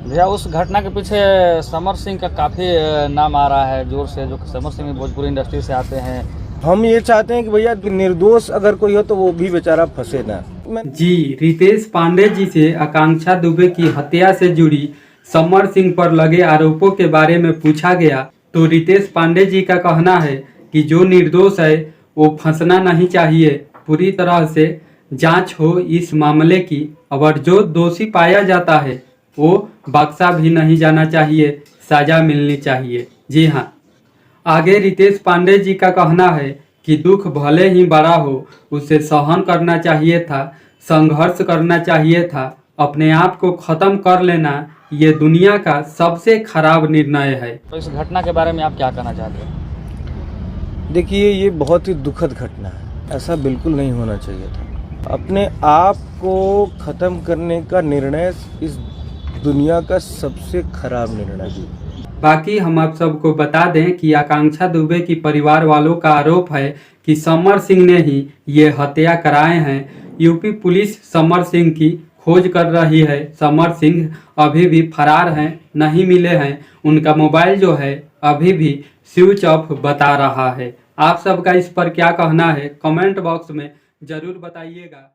भैया उस घटना के पीछे समर सिंह का काफ़ी नाम आ रहा है जोर से, जो समर सिंह भी भोजपुरी इंडस्ट्री से आते हैं। हम ये चाहते हैं कि भैया निर्दोष अगर कोई हो तो वो भी बेचारा फंसे ना। जी, रितेश पांडे जी से आकांक्षा दुबे की हत्या से जुड़ी समर सिंह पर लगे आरोपों के बारे में पूछा गया तो रितेश पांडे जी का कहना है कि जो निर्दोष है वो फंसना नहीं चाहिए, पूरी तरह से जांच हो इस मामले की, और जो दोषी पाया जाता है वो बख्शा भी नहीं जाना चाहिए, सजा मिलनी चाहिए। जी हाँ, आगे रितेश पांडे जी का कहना है कि दुख भले ही बड़ा हो उसे सहन करना चाहिए था, संघर्ष करना चाहिए था, अपने आप को खत्म कर लेना ये दुनिया का सबसे खराब निर्णय है। तो इस घटना के बारे में आप क्या कहना चाहते हैं? देखिए ये बहुत ही दुखद घटना है, ऐसा बिल्कुल नहीं होना चाहिए था। अपने आप को खत्म करने का निर्णय इस दुनिया का सबसे खराब निर्णय है। बाकी हम आप सबको बता दें कि आकांक्षा दुबे की परिवार वालों का आरोप है कि समर सिंह ने ही ये हत्या कराए हैं। यूपी पुलिस समर सिंह की खोज कर रही है। समर सिंह अभी भी फरार हैं, नहीं मिले हैं। उनका मोबाइल जो है अभी भी स्विच ऑफ बता रहा है। आप सबका इस पर क्या कहना है कमेंट बॉक्स में ज़रूर बताइएगा।